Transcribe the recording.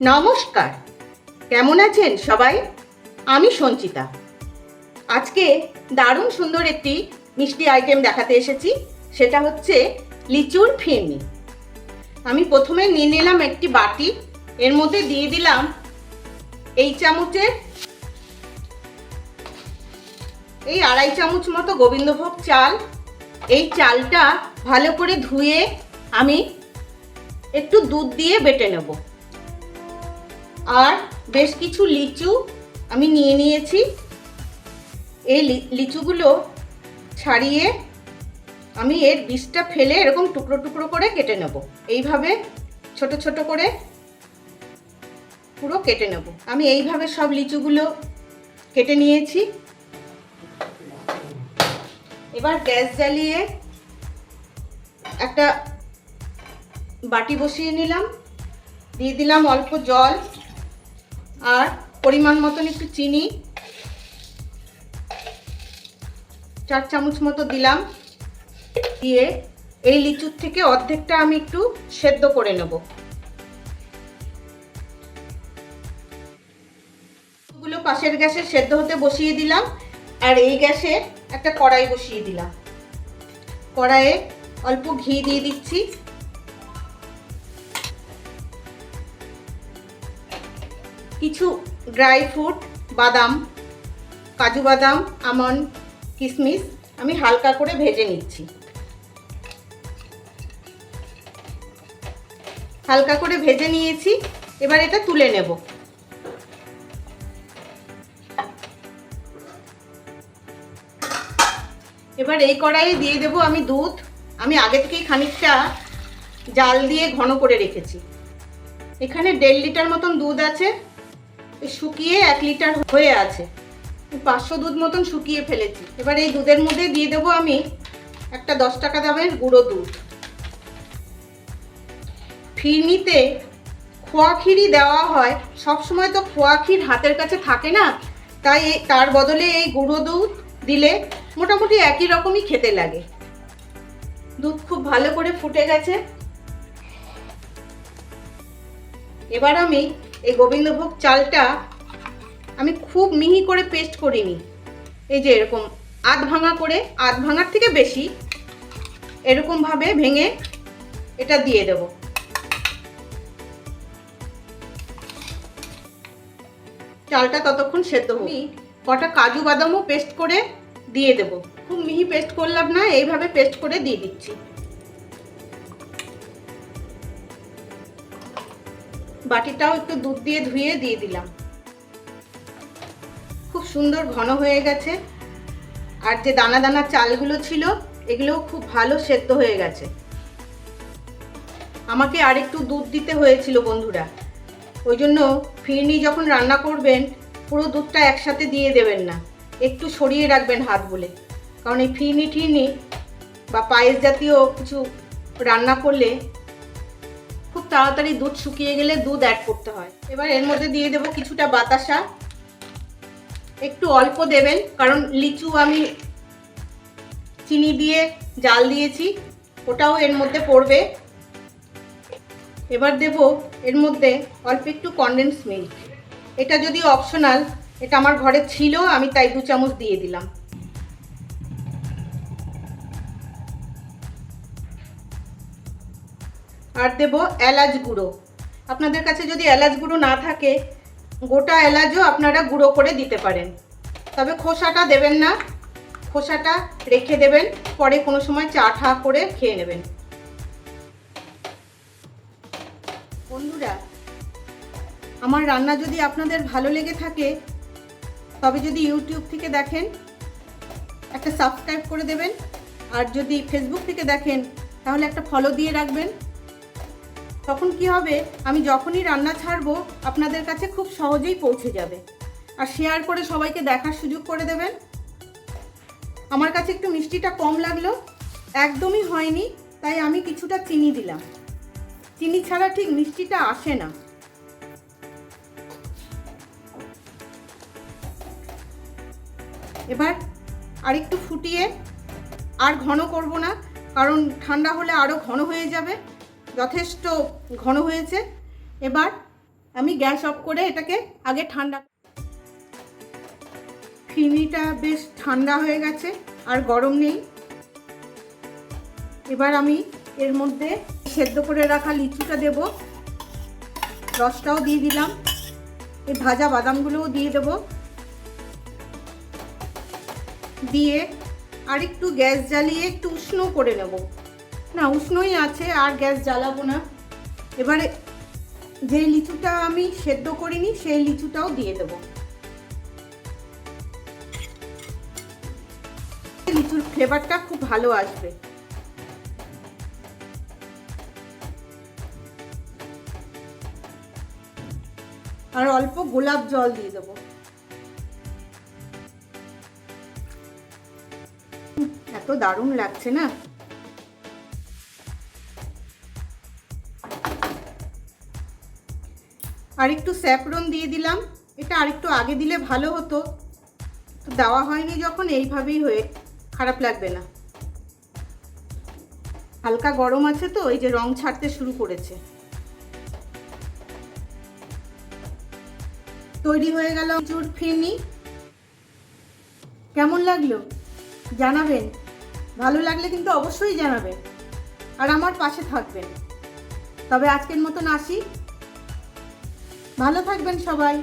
নমস্কার, কেমন আছেন সবাই? আমি সঞ্চিতা। আজকে দারুণ সুন্দর একটি মিষ্টি আইটেম দেখাতে এসেছি। সেটা হচ্ছে লিচুর ফিরনি। আমি প্রথমে নিয়ে নিলাম একটি বাটি, এর মধ্যে দিয়ে দিলাম এই চামচের এই 2.5 চামচ মতো গোবিন্দভোগ চাল। এই চালটা ভালো করে ধুয়ে আমি একটু দুধ দিয়ে বেটে নেব। আর বেশ কিছু লিচু আমি নিয়ে নিয়েছি। এই লিচুগুলো ছাড়িয়ে আমি এর বীজটা ফেলে এরকম টুকরো টুকরো করে কেটে নেব। এইভাবে ছোট ছোট করে পুরো কেটে নেব। আমি এইভাবে সব লিচুগুলো কেটে নিয়েছি। এবার গ্যাস জ্বালিয়ে একটা বাটি বসিয়ে নিলাম, দিয়ে দিলাম অল্প জল আর পরিমাণ মতন একটু চিনি, 4 চামচ মতো দিলাম। দিয়ে এই লিচুর থেকে অর্ধেকটা আমি একটু সেদ্ধ করে নেব। গুলো পাশের গ্যাসে সেদ্ধ হতে বসিয়ে দিলাম। আর এই গ্যাসে একটা কড়াই বসিয়ে দিলাম। কড়াইয়ে অল্প ঘি দিয়ে দিচ্ছি। কিছু ড্রাই ফ্রুট, বাদাম, কাজু বাদাম, আমন্ড, কিশমিশ আমি হালকা করে ভেজে নিচ্ছি। হালকা করে ভেজে নিয়েছি, এবার এটা তুলে নেব। এবার এই কড়াইয়ে দিয়ে দেব আমি দুধ। আমি আগে থেকেই খানিকটা জাল দিয়ে ঘন করে রেখেছি। এখানে 1.5 লিটার মতন দুধ আছে, শুকিয়ে 1 লিটার হয়ে আছে। 500 দুধ মতন শুকিয়ে ফেলেছি। এবার এই দুধের মধ্যে দিয়ে দেবো আমি একটা 10 টাকা দামের গুঁড়ো দুধ। ফিরনিতে খোয়া ক্ষীরই দেওয়া হয়, সব সময় তো খোয়া ক্ষীর হাতের কাছে থাকে না, তাই তার বদলে এই গুঁড়ো দুধ দিলে মোটামুটি একই রকমই খেতে লাগে। দুধ খুব ভালো করে ফুটে গেছে। এবার আমি এই গোবিন্দভোগ চালটা আমি খুব মিহি করে পেস্ট করিনি, এই যে এরকম আধ ভাঙা করে, আধ ভাঙার থেকে বেশি এরকম ভাবে ভেঙে এটা দিয়ে দেব। চালটা ততক্ষণ সেদ্ধ হবে। কটা কাজু বাদামও পেস্ট করে দিয়ে দেব। খুব মিহি পেস্ট করলাম না, এইভাবে পেস্ট করে দিয়ে দিচ্ছি। বাটিটাও একটু দুধ দিয়ে ধুয়ে দিয়ে দিলাম। খুব সুন্দর ঘন হয়ে গেছে। আর যে দানা দানা চালগুলো ছিল এগুলোও খুব ভালো সেদ্ধ হয়ে গেছে। আমাকে আর একটু দুধ দিতে হয়েছিল বন্ধুরা, ওই জন্য ফিরনি যখন রান্না করবেন পুরো দুধটা একসাথে দিয়ে দেবেন না, একটু সরিয়ে রাখবেন হাত বলে। কারণ এই ফিরনি বা পায়েস জাতীয় কিছু রান্না করলে খুব তাড়াতাড়ি দুধ শুকিয়ে গেলে দুধ অ্যাড করতে হয়। এবার এর মধ্যে দিয়ে দেবো কিছুটা বাতাসা। একটু অল্প দেবেন, কারণ লিচু আমি চিনি দিয়ে জাল দিয়েছি, ওটাও এর মধ্যে পড়বে। এবার দেব এর মধ্যে অল্প একটু কনডেন্স মিল্ক। এটা যদিও অপশনাল, এটা আমার ঘরে ছিল, আমি তাই 2 চামচ দিয়ে দিলাম। আর দেব এলাচ গুঁড়ো। আপনাদের কাছে যদি এলাচ গুঁড়ো না থাকে, গোটা এলাচও আপনারা গুঁড়ো করে দিতে পারেন। তবে খোসাটা দেবেন না, খোসাটা রেখে দেবেন, পরে কোনো সময় চা ঠা করে খেয়ে নেবেন। বন্ধুরা, আমার রান্না যদি আপনাদের ভালো লেগে থাকে, তবে যদি ইউটিউব থেকে দেখেন একটা সাবস্ক্রাইব করে দেবেন। আর যদি ফেসবুক থেকে দেখেন তাহলে একটা ফলো দিয়ে রাখবেন। তখন কি হবে, আমি যখনই রান্না ছাড়বো আপনাদের কাছে খুব সহজেই পৌঁছে যাবে। আর শেয়ার করে সবাইকে দেখার সুযোগ করে দেবেন। আমার কাছে একটু মিষ্টিটা কম লাগলো, একদমই হয়নি, তাই আমি কিছুটা চিনি দিলাম। চিনি ছাড়া ঠিক মিষ্টিটা আসে না। এবার আরেকটু ফুটিয়ে, আর ঘন করব না, কারণ ঠান্ডা হলে আরও ঘন হয়ে যাবে। যথেষ্ট ঘন হয়েছে। এবার আমি গ্যাস অফ করে এটাকে আগে ঠান্ডা। ফিরনিটা বেশ ঠান্ডা হয়ে গেছে, আর গরম নেই। এবার আমি এর মধ্যে সেদ্ধ করে রাখা লিচুটা দেব, রসটাও দিয়ে দিলাম, এই ভাজা বাদামগুলোও দিয়ে দেব, দিয়ে আর একটু গ্যাস জ্বালিয়ে একটু উষ্ণ করে নেব। না, উষ্ণই আছে, আর গ্যাস জ্বালাবো না। এবারে যে লিচুটা আমি সেদ্ধ করিনি সেই লিচুটাও দিয়ে দেব। লিচুর ফ্লেভারটা খুব ভালো আসবে। আর অল্প গোলাপ জল দিয়ে দেবো। এত দারুণ লাগছে না। আর একটু স্যাফরন দিয়ে দিলাম, এটা আরেকটু আগে দিলে ভালো হতো, তো দেওয়া হয়নি যখন, এইভাবেই হয়ে খারাপ লাগবে না। হালকা গরম আছে তো, এই যে রং ছাড়তে শুরু করেছে। তৈরি হয়ে গেল লিচুর ফিরনি। কেমন লাগলো জানাবেন, ভালো লাগলে কিন্তু অবশ্যই জানাবেন, আর আমার পাশে থাকবেন। তবে আজকের মতন আসি, ভালো থাকবেন সবাই।